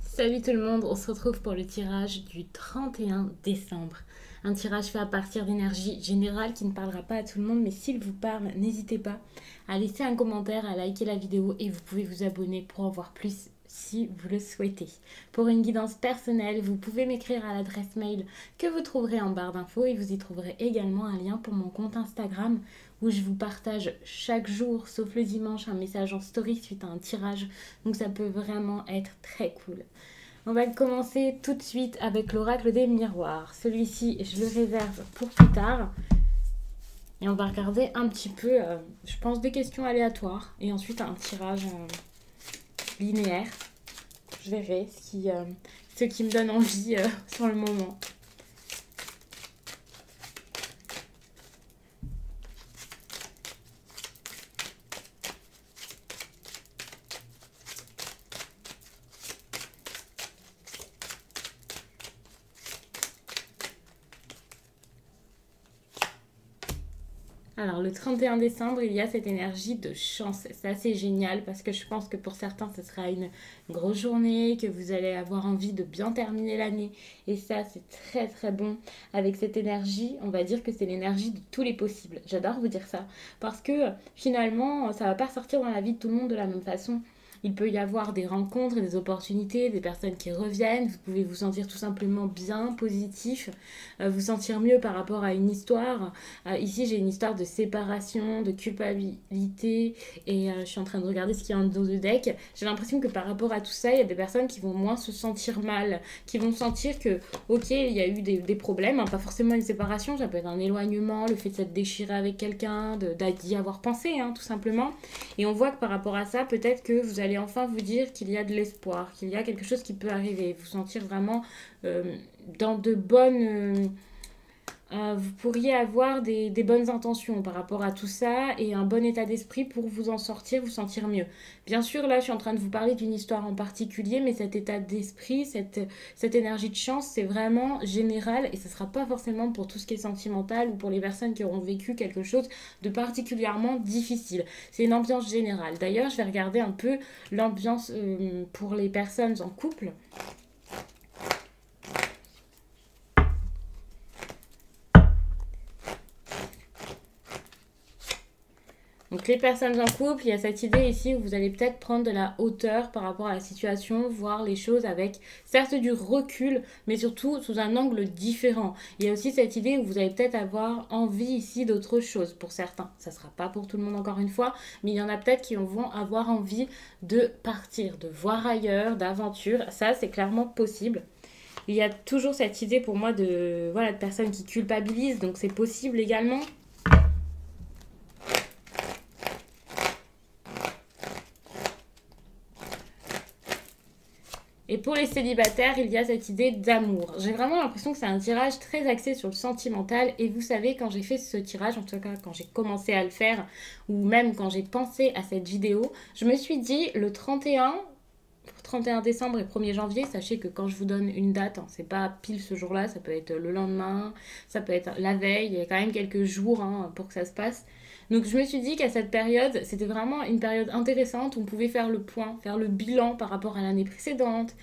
Salut tout le monde, on se retrouve pour le tirage du 31 décembre. Un tirage fait à partir d'énergie générale qui ne parlera pas à tout le monde, mais s'il vous parle, n'hésitez pas à laisser un commentaire, à liker la vidéo et vous pouvez vous abonner pour en voir plus si vous le souhaitez. Pour une guidance personnelle, vous pouvez m'écrire à l'adresse mail que vous trouverez en barre d'infos et vous y trouverez également un lien pour mon compte Instagram où je vous partage chaque jour, sauf le dimanche, un message en story suite à un tirage. Donc ça peut vraiment être très cool. On va commencer tout de suite avec l'oracle des miroirs. Celui-ci, je le réserve pour plus tard. Et on va regarder un petit peu, je pense, des questions aléatoires. Et ensuite un tirage linéaire. Je verrai ce qui me donne envie sur le moment. Alors, le 31 décembre, il y a cette énergie de chance. C'est assez génial parce que je pense que pour certains, ce sera une grosse journée, que vous allez avoir envie de bien terminer l'année. Et ça, c'est très très bon. Avec cette énergie, on va dire que c'est l'énergie de tous les possibles. J'adore vous dire ça parce que finalement, ça va pas sortir dans la vie de tout le monde de la même façon. Il peut y avoir des rencontres, des opportunités, des personnes qui reviennent. Vous pouvez vous sentir tout simplement bien, positif, vous sentir mieux par rapport à une histoire. Ici, j'ai une histoire de séparation, de culpabilité et je suis en train de regarder ce qu'il y a en dos de deck. J'ai l'impression que par rapport à tout ça, il y a des personnes qui vont moins se sentir mal, qui vont sentir que, ok, il y a eu des problèmes, hein, pas forcément une séparation, ça peut être un éloignement, le fait de s'être déchiré avec quelqu'un, d'y avoir pensé, hein, tout simplement. Et on voit que par rapport à ça, peut-être que vous allez enfin vous dire qu'il y a de l'espoir, qu'il y a quelque chose qui peut arriver, vous sentir vraiment dans de bonnes... vous pourriez avoir des bonnes intentions par rapport à tout ça et un bon état d'esprit pour vous en sortir, vous sentir mieux. Bien sûr, là, je suis en train de vous parler d'une histoire en particulier, mais cet état d'esprit, cette énergie de chance, c'est vraiment général et ce ne sera pas forcément pour tout ce qui est sentimental ou pour les personnes qui auront vécu quelque chose de particulièrement difficile. C'est une ambiance générale. D'ailleurs, je vais regarder un peu l'ambiance pour les personnes en couple. Donc les personnes en couple, il y a cette idée ici où vous allez peut-être prendre de la hauteur par rapport à la situation, voir les choses avec certes du recul, mais surtout sous un angle différent. Il y a aussi cette idée où vous allez peut-être avoir envie ici d'autre chose pour certains. Ça ne sera pas pour tout le monde encore une fois, mais il y en a peut-être qui vont avoir envie de partir, de voir ailleurs, d'aventure. Ça, c'est clairement possible. Il y a toujours cette idée pour moi de personnes qui culpabilisent, donc c'est possible également. Et pour les célibataires, il y a cette idée d'amour. J'ai vraiment l'impression que c'est un tirage très axé sur le sentimental. Et vous savez, quand j'ai fait ce tirage, en tout cas quand j'ai commencé à le faire, ou même quand j'ai pensé à cette vidéo, je me suis dit le 31 décembre et 1er janvier, sachez que quand je vous donne une date, hein, c'est pas pile ce jour-là, ça peut être le lendemain, ça peut être la veille, il y a quand même quelques jours pour que ça se passe. Donc je me suis dit qu'à cette période, c'était vraiment une période intéressante où on pouvait faire le point, faire le bilan par rapport à l'année précédente,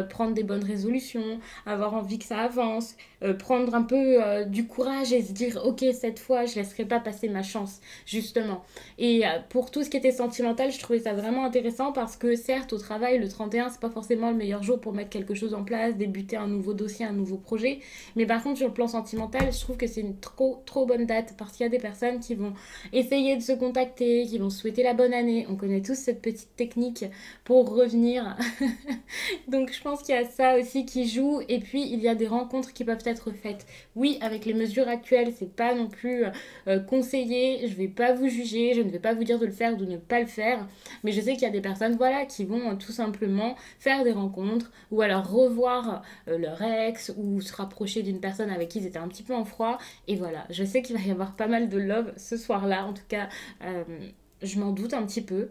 prendre des bonnes résolutions, avoir envie que ça avance, prendre un peu du courage et se dire ok, cette fois je laisserai pas passer ma chance, justement. Et pour tout ce qui était sentimental, je trouvais ça vraiment intéressant parce que certes au travail, le 31 c'est pas forcément le meilleur jour pour mettre quelque chose en place, débuter un nouveau dossier, un nouveau projet, mais par contre sur le plan sentimental, je trouve que c'est une trop bonne date parce qu'il y a des personnes qui vont essayer de se contacter, qui vont souhaiter la bonne année. On connaît tous cette petite technique pour revenir. Donc je pense qu'il y a ça aussi qui joue. Et puis il y a des rencontres qui peuvent être faites. Oui, avec les mesures actuelles, c'est pas non plus conseillé. Je vais pas vous juger, je ne vais pas vous dire de le faire ou de ne pas le faire. Mais je sais qu'il y a des personnes qui vont tout simplement faire des rencontres ou alors revoir leur ex ou se rapprocher d'une personne avec qui ils étaient un petit peu en froid. Et voilà, je sais qu'il va y avoir pas mal de love ce soir-là. En tout cas, je m'en doute un petit peu.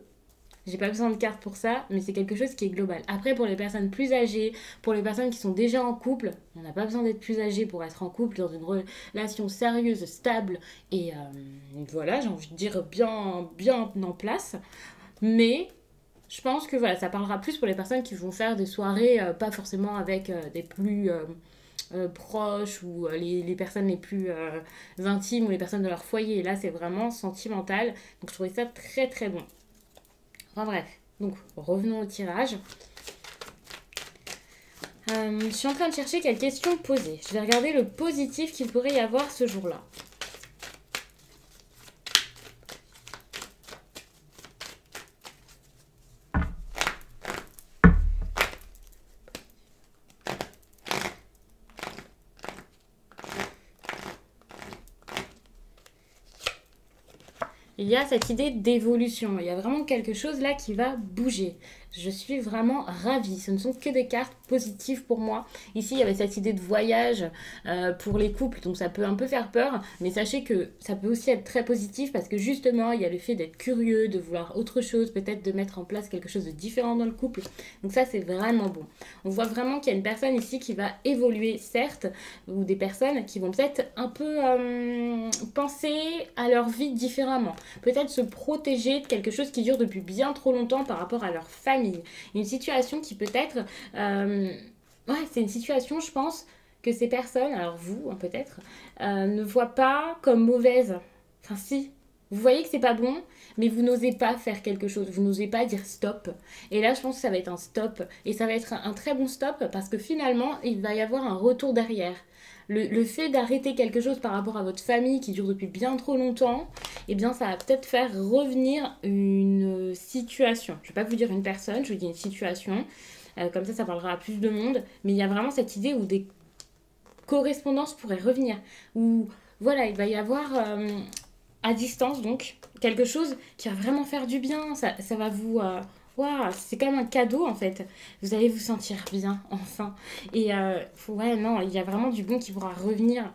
J'ai pas besoin de cartes pour ça, mais c'est quelque chose qui est global. Après, pour les personnes plus âgées, pour les personnes qui sont déjà en couple, on n'a pas besoin d'être plus âgé pour être en couple, dans une relation sérieuse, stable et voilà, j'ai envie de dire bien en place. Mais Je pense que voilà, ça parlera plus pour les personnes qui vont faire des soirées, pas forcément avec des plus proches ou les personnes les plus intimes ou les personnes de leur foyer. Et là, c'est vraiment sentimental. Donc, je trouvais ça très très bon. Enfin bref, donc revenons au tirage. Je suis en train de chercher quelles questions poser. Je vais regarder le positif qu'il pourrait y avoir ce jour-là. Il y a cette idée d'évolution. Il y a vraiment quelque chose là qui va bouger. Je suis vraiment ravie. Ce ne sont que des cartes positives pour moi. Ici, il y avait cette idée de voyage pour les couples, donc ça peut un peu faire peur. Mais sachez que ça peut aussi être très positif parce que justement, il y a le fait d'être curieux, de vouloir autre chose, peut-être de mettre en place quelque chose de différent dans le couple. Donc ça, c'est vraiment bon. On voit vraiment qu'il y a une personne ici qui va évoluer, certes, ou des personnes qui vont peut-être un peu penser à leur vie différemment. Peut-être se protéger de quelque chose qui dure depuis bien trop longtemps par rapport à leur famille. Une situation qui peut être... ouais, c'est une situation, je pense, que ces personnes, alors vous peut-être, ne voient pas comme mauvaise. Enfin si, vous voyez que c'est pas bon, mais vous n'osez pas faire quelque chose, vous n'osez pas dire stop. Et là, je pense que ça va être un stop. Et ça va être un très bon stop parce que finalement, il va y avoir un retour derrière. Le fait d'arrêter quelque chose par rapport à votre famille qui dure depuis bien trop longtemps, eh bien ça va peut-être faire revenir une situation. Je ne vais pas vous dire une personne, je vous dis une situation. Comme ça parlera à plus de monde. Mais il y a vraiment cette idée où des correspondances pourraient revenir. Où voilà, il va y avoir à distance donc quelque chose qui va vraiment faire du bien. Ça va vous... Waouh, c'est comme un cadeau en fait. Vous allez vous sentir bien, enfin. Et ouais, non, il y a vraiment du bon qui pourra revenir.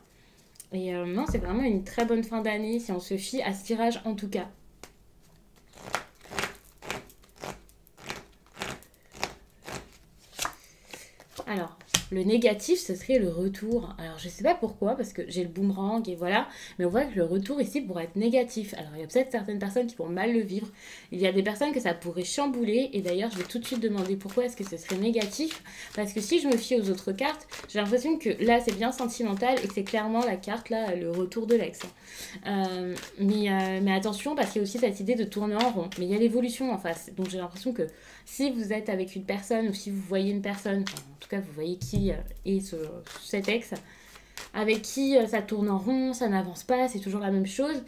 Et non, c'est vraiment une très bonne fin d'année si on se fie à ce tirage en tout cas. Alors, le négatif, ce serait le retour. Alors, je sais pas pourquoi, parce que j'ai le boomerang et voilà, mais on voit que le retour ici pourrait être négatif. Alors, il y a peut-être certaines personnes qui pourront mal le vivre. Il y a des personnes que ça pourrait chambouler. Et d'ailleurs, je vais tout de suite demander pourquoi est-ce que ce serait négatif. Parce que si je me fie aux autres cartes, j'ai l'impression que là, c'est bien sentimental et que c'est clairement la carte, là, le retour de l'ex. Mais attention, parce qu'il y a aussi cette idée de tourner en rond. Mais il y a l'évolution en face. Donc, j'ai l'impression que si vous êtes avec une personne ou si vous voyez une personne, en tout cas, vous voyez qui est cet ex, avec qui ça tourne en rond, ça n'avance pas, c'est toujours la même chose.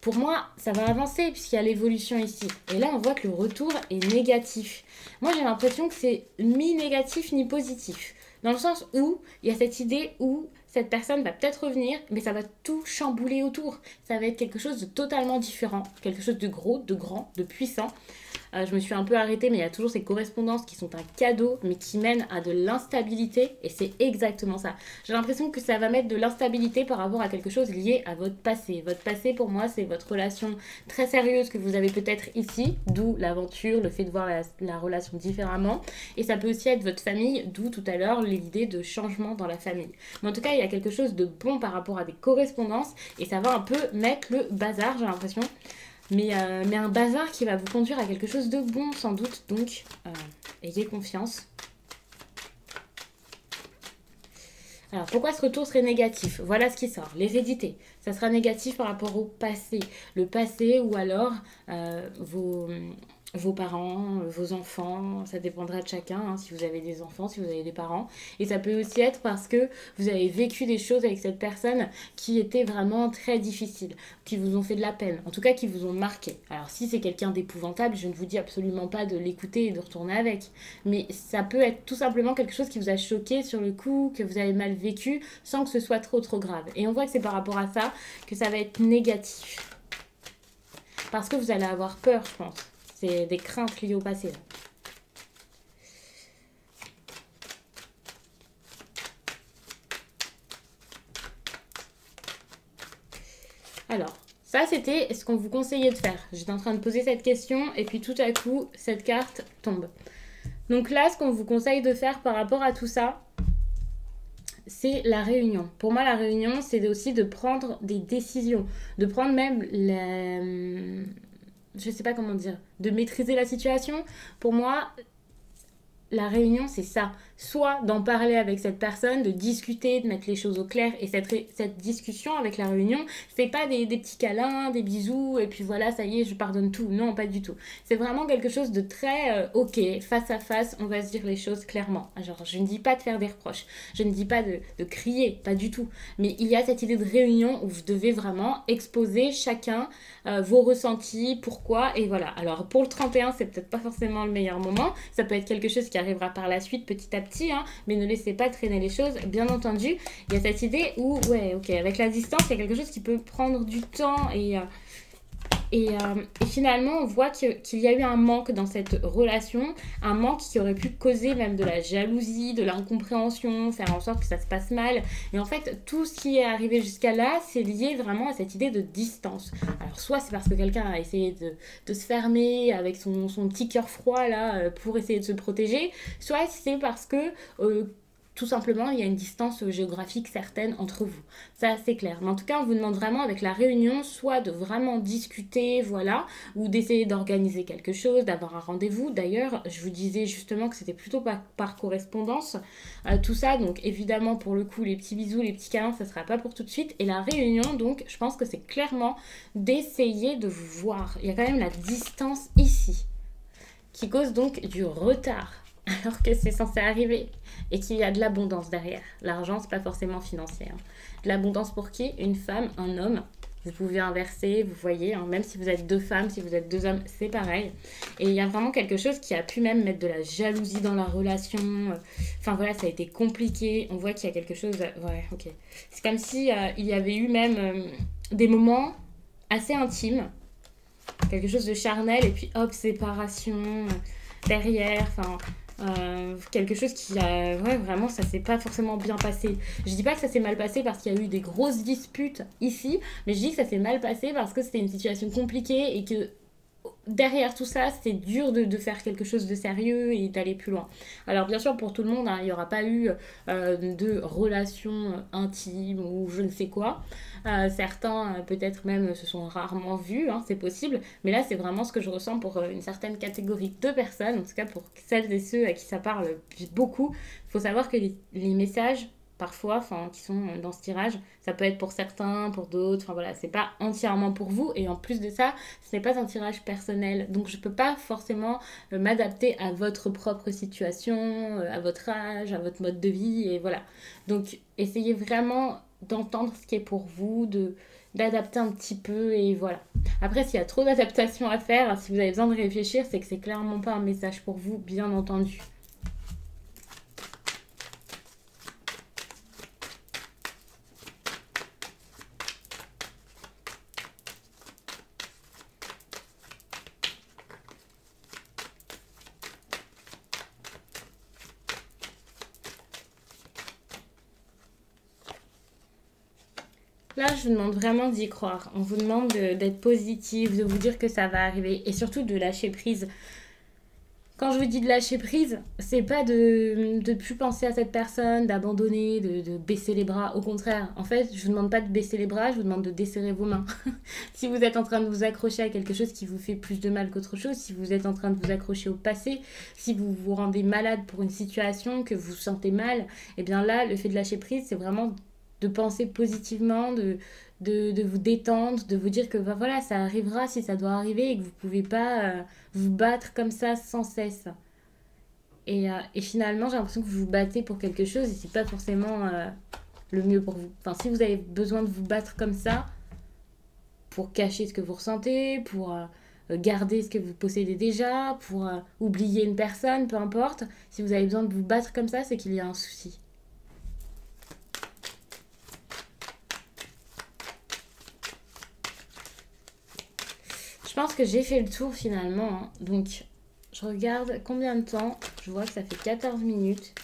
Pour moi, ça va avancer puisqu'il y a l'évolution ici. Et là, on voit que le retour est négatif. Moi, j'ai l'impression que c'est ni négatif ni positif. Dans le sens où il y a cette idée où cette personne va peut-être revenir, mais ça va tout chambouler autour. Ça va être quelque chose de totalement différent, quelque chose de gros, de grand, de puissant. Je me suis un peu arrêtée, mais il y a toujours ces correspondances qui sont un cadeau, mais qui mènent à de l'instabilité. Et c'est exactement ça. J'ai l'impression que ça va mettre de l'instabilité par rapport à quelque chose lié à votre passé. Votre passé, pour moi, c'est votre relation très sérieuse que vous avez peut-être ici, d'où l'aventure, le fait de voir la relation différemment. Et ça peut aussi être votre famille, d'où tout à l'heure l'idée de changement dans la famille. Mais en tout cas, il y a quelque chose de bon par rapport à des correspondances. Et ça va un peu mettre le bazar, j'ai l'impression. Mais un bazar qui va vous conduire à quelque chose de bon sans doute, donc ayez confiance. Alors pourquoi ce retour serait négatif? Voilà ce qui sort, l'hérédité. Ça sera négatif par rapport au passé. Le passé ou alors vos parents, vos enfants, ça dépendra de chacun, hein, si vous avez des enfants, si vous avez des parents. Et ça peut aussi être parce que vous avez vécu des choses avec cette personne qui étaient vraiment très difficiles, qui vous ont fait de la peine, en tout cas qui vous ont marqué. Alors si c'est quelqu'un d'épouvantable, je ne vous dis absolument pas de l'écouter et de retourner avec. Mais ça peut être tout simplement quelque chose qui vous a choqué sur le coup, que vous avez mal vécu, sans que ce soit trop grave. Et on voit que c'est par rapport à ça que ça va être négatif. Parce que vous allez avoir peur, je pense. C'est des craintes liées au passé. Là. Alors, ça c'était ce qu'on vous conseillait de faire. J'étais en train de poser cette question et puis tout à coup, cette carte tombe. Donc là, ce qu'on vous conseille de faire par rapport à tout ça, c'est la réunion. Pour moi, la réunion, c'est aussi de prendre des décisions. De prendre même je sais pas comment dire, de maîtriser la situation. Pour moi, la réunion, c'est ça. Soit d'en parler avec cette personne, de discuter, de mettre les choses au clair. Et cette discussion avec la réunion, c'est pas des petits câlins, des bisous, et puis voilà, ça y est, je pardonne tout. Non, pas du tout. C'est vraiment quelque chose de très ok, face à face, on va se dire les choses clairement. Genre, je ne dis pas de faire des reproches, je ne dis pas de crier, pas du tout. Mais il y a cette idée de réunion où vous devez vraiment exposer chacun vos ressentis, pourquoi, et voilà. Alors, pour le 31, c'est peut-être pas forcément le meilleur moment. Ça peut être quelque chose qui arrivera par la suite, petit à petit, hein, mais ne laissez pas traîner les choses. Bien entendu, il y a cette idée où, ouais, ok, avec la distance, il y a quelque chose qui peut prendre du temps et finalement, on voit qu'il y a eu un manque dans cette relation, un manque qui aurait pu causer même de la jalousie, de l'incompréhension, faire en sorte que ça se passe mal. Et en fait, tout ce qui est arrivé jusqu'à là, c'est lié vraiment à cette idée de distance. Alors, soit c'est parce que quelqu'un a essayé de se fermer avec son petit cœur froid là pour essayer de se protéger, soit c'est parce que tout simplement, il y a une distance géographique certaine entre vous. Ça, c'est clair. Mais en tout cas, on vous demande vraiment avec la réunion, soit de vraiment discuter, voilà, ou d'essayer d'organiser quelque chose, d'avoir un rendez-vous. D'ailleurs, je vous disais justement que c'était plutôt par correspondance, tout ça. Donc, évidemment, pour le coup, les petits bisous, les petits câlins, ça ne sera pas pour tout de suite. Et la réunion, donc, je pense que c'est clairement d'essayer de vous voir. Il y a quand même la distance ici, qui cause donc du retard, alors que c'est censé arriver et qu'il y a de l'abondance derrière. L'argent, c'est pas forcément financier. Hein. De l'abondance pour qui? Une femme, un homme. Vous pouvez inverser, vous voyez, hein, même si vous êtes deux femmes, si vous êtes deux hommes, c'est pareil. Et il y a vraiment quelque chose qui a pu même mettre de la jalousie dans la relation. Enfin voilà, ça a été compliqué. On voit qu'il y a quelque chose... Ouais, ok. C'est comme si il y avait eu même des moments assez intimes, quelque chose de charnel, et puis hop, séparation derrière, enfin... quelque chose qui a ouais vraiment ça s'est pas forcément bien passé. Je dis pas que ça s'est mal passé parce qu'il y a eu des grosses disputes ici, mais je dis que ça s'est mal passé parce que c'était une situation compliquée et que derrière tout ça, c'est dur de faire quelque chose de sérieux et d'aller plus loin. Alors bien sûr, pour tout le monde, hein, il n'y aura pas eu de relations intimes ou je ne sais quoi. Certains, peut-être même, se sont rarement vus, hein, c'est possible. Mais là, c'est vraiment ce que je ressens pour une certaine catégorie de personnes, en tout cas pour celles et ceux à qui ça parle beaucoup. Il faut savoir que les messages parfois, enfin, qui sont dans ce tirage. Ça peut être pour certains, pour d'autres. Enfin voilà, c'est pas entièrement pour vous. Et en plus de ça, ce n'est pas un tirage personnel. Donc je peux pas forcément m'adapter à votre propre situation, à votre âge, à votre mode de vie. Et voilà. Donc essayez vraiment d'entendre ce qui est pour vous, d'adapter un petit peu et voilà. Après, s'il y a trop d'adaptation à faire, si vous avez besoin de réfléchir, c'est que c'est clairement pas un message pour vous, bien entendu. Là, je vous demande vraiment d'y croire. On vous demande d'être positif, de vous dire que ça va arriver et surtout de lâcher prise. Quand je vous dis de lâcher prise, c'est pas de plus penser à cette personne, d'abandonner, de baisser les bras. Au contraire, en fait, je vous demande pas de baisser les bras, je vous demande de desserrer vos mains. Si vous êtes en train de vous accrocher à quelque chose qui vous fait plus de mal qu'autre chose, si vous êtes en train de vous accrocher au passé, si vous vous rendez malade pour une situation, que vous vous sentez mal, et bien là, le fait de lâcher prise, c'est vraiment de penser positivement, de vous détendre, de vous dire que bah, voilà, ça arrivera si ça doit arriver et que vous pouvez pas vous battre comme ça sans cesse. Et finalement, j'ai l'impression que vous vous battez pour quelque chose et c'est pas forcément le mieux pour vous. Enfin, si vous avez besoin de vous battre comme ça, pour cacher ce que vous ressentez, pour garder ce que vous possédez déjà, pour oublier une personne, peu importe, si vous avez besoin de vous battre comme ça, c'est qu'il y a un souci. Je pense que j'ai fait le tour finalement. Hein. Donc, je regarde combien de temps. Je vois que ça fait 14 minutes.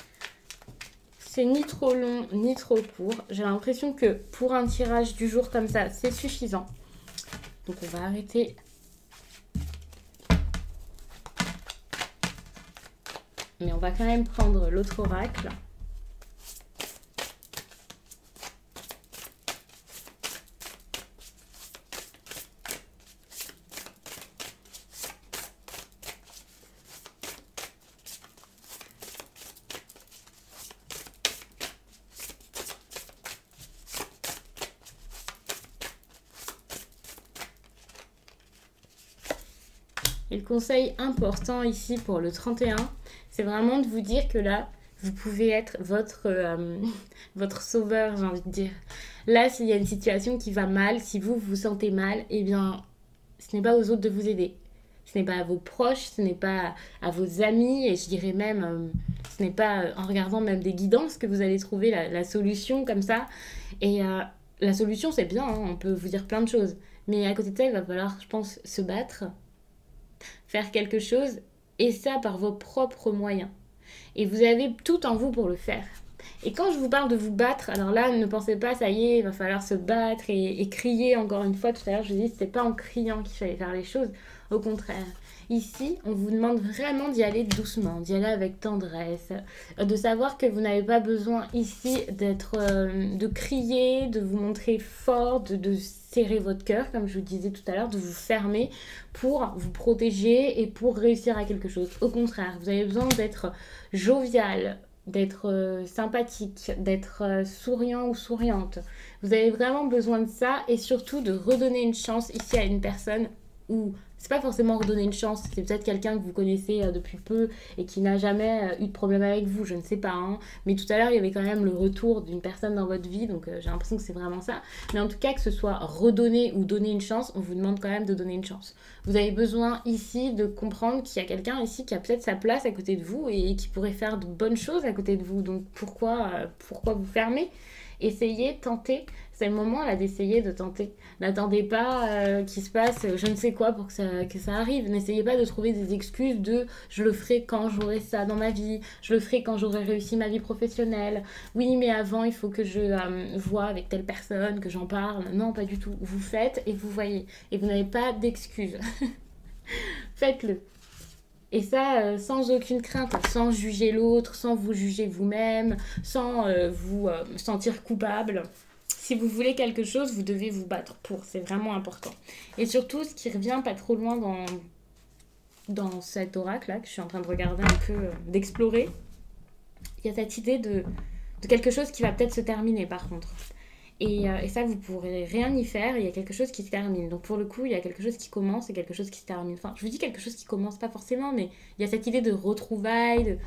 C'est ni trop long, ni trop court. J'ai l'impression que pour un tirage du jour comme ça, c'est suffisant. Donc, on va arrêter. Mais on va quand même prendre l'autre oracle. Et le conseil important ici pour le 31, c'est vraiment de vous dire que là, vous pouvez être votre sauveur, j'ai envie de dire. Là, s'il y a une situation qui va mal, si vous vous sentez mal, eh bien, ce n'est pas aux autres de vous aider. Ce n'est pas à vos proches, ce n'est pas à vos amis, et je dirais même, ce n'est pas en regardant même des guidances que vous allez trouver la solution comme ça. Et la solution, c'est bien, hein, on peut vous dire plein de choses. Mais à côté de ça, il va falloir, je pense, se battre, faire quelque chose, et ça par vos propres moyens. Et vous avez tout en vous pour le faire. Et quand je vous parle de vous battre, alors là, ne pensez pas, ça y est, il va falloir se battre et crier encore une fois. Tout à l'heure, je vous dis, c'était pas en criant qu'il fallait faire les choses. Au contraire, ici, on vous demande vraiment d'y aller doucement, d'y aller avec tendresse, de savoir que vous n'avez pas besoin ici de crier, de vous montrer fort, de serrer votre cœur, comme je vous disais tout à l'heure, de vous fermer pour vous protéger et pour réussir à quelque chose. Au contraire, vous avez besoin d'être jovial, d'être sympathique, d'être souriant ou souriante. Vous avez vraiment besoin de ça et surtout de redonner une chance ici à une personne où c'est pas forcément redonner une chance, c'est peut-être quelqu'un que vous connaissez depuis peu et qui n'a jamais eu de problème avec vous, je ne sais pas. Hein. Mais tout à l'heure, il y avait quand même le retour d'une personne dans votre vie, donc j'ai l'impression que c'est vraiment ça. Mais en tout cas, que ce soit redonner ou donner une chance, on vous demande quand même de donner une chance. Vous avez besoin ici de comprendre qu'il y a quelqu'un ici qui a peut-être sa place à côté de vous et qui pourrait faire de bonnes choses à côté de vous. Donc pourquoi vous fermer? Essayez, tentez. C'est le moment là d'essayer de tenter. N'attendez pas qu'il se passe je ne sais quoi pour que ça arrive. N'essayez pas de trouver des excuses de je le ferai quand j'aurai ça dans ma vie, je le ferai quand j'aurai réussi ma vie professionnelle. Oui, mais avant, il faut que je voie avec telle personne, que j'en parle. Non, pas du tout. Vous faites et vous voyez. Et vous n'avez pas d'excuses. Faites-le. Et ça, sans aucune crainte, sans juger l'autre, sans vous juger vous-même, sans vous sentir coupable. Si vous voulez quelque chose, vous devez vous battre pour. C'est vraiment important. Et surtout, ce qui revient pas trop loin dans cet oracle-là, que je suis en train de regarder un peu, d'explorer, il y a cette idée de quelque chose qui va peut-être se terminer par contre. Et ça, vous pourrez rien y faire, il y a quelque chose qui se termine. Donc pour le coup, il y a quelque chose qui commence et quelque chose qui se termine. Enfin, je vous dis quelque chose qui commence pas forcément, mais il y a cette idée de retrouvailles,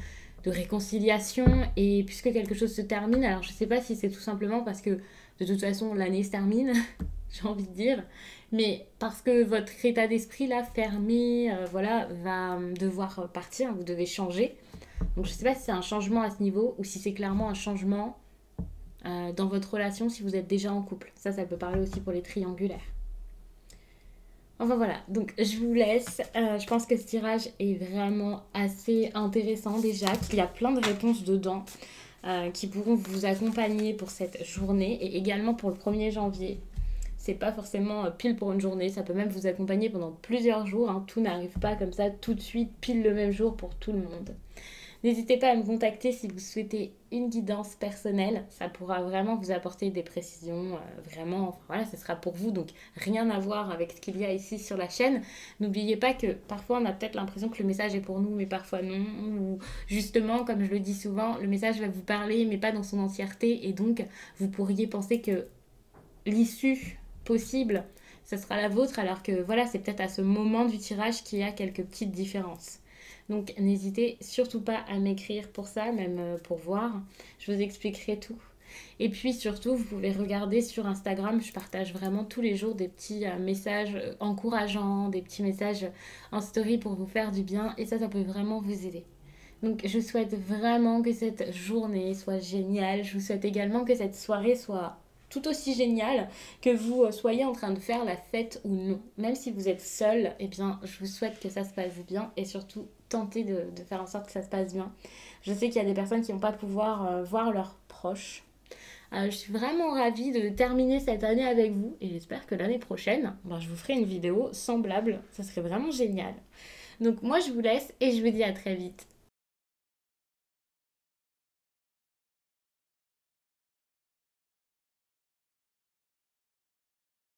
de réconciliation. Et puisque quelque chose se termine, alors je sais pas si c'est tout simplement parce que de toute façon l'année se termine, j'ai envie de dire, mais parce que votre état d'esprit là, fermé, voilà, va devoir partir, vous devez changer. Donc je sais pas si c'est un changement à ce niveau ou si c'est clairement un changement dans votre relation si vous êtes déjà en couple. Ça peut parler aussi pour les triangulaires. Enfin voilà, donc je vous laisse. Je pense que ce tirage est vraiment assez intéressant déjà, qu'il y a plein de réponses dedans qui pourront vous accompagner pour cette journée et également pour le 1er janvier. C'est pas forcément pile pour une journée, ça peut même vous accompagner pendant plusieurs jours. Hein. Tout n'arrive pas comme ça tout de suite, pile le même jour pour tout le monde. N'hésitez pas à me contacter si vous souhaitez une guidance personnelle. Ça pourra vraiment vous apporter des précisions. Vraiment, enfin, voilà, ce sera pour vous. Donc, rien à voir avec ce qu'il y a ici sur la chaîne. N'oubliez pas que parfois, on a peut-être l'impression que le message est pour nous, mais parfois non. Ou justement, comme je le dis souvent, le message va vous parler, mais pas dans son entièreté. Et donc, vous pourriez penser que l'issue possible, ce sera la vôtre. Alors que voilà, c'est peut-être à ce moment du tirage qu'il y a quelques petites différences. Donc n'hésitez surtout pas à m'écrire pour ça, même pour voir. Je vous expliquerai tout. Et puis surtout, vous pouvez regarder sur Instagram, je partage vraiment tous les jours des petits messages encourageants, des petits messages en story pour vous faire du bien. Et ça peut vraiment vous aider. Donc je souhaite vraiment que cette journée soit géniale. Je vous souhaite également que cette soirée soit tout aussi géniale, que vous soyez en train de faire la fête ou non. Même si vous êtes seul, eh bien, je vous souhaite que ça se passe bien et surtout tentez de faire en sorte que ça se passe bien. Je sais qu'il y a des personnes qui n'ont pas pouvoir voir leurs proches. Je suis vraiment ravie de terminer cette année avec vous et j'espère que l'année prochaine, je vous ferai une vidéo semblable. Ça serait vraiment génial. Donc moi, je vous laisse et je vous dis à très vite.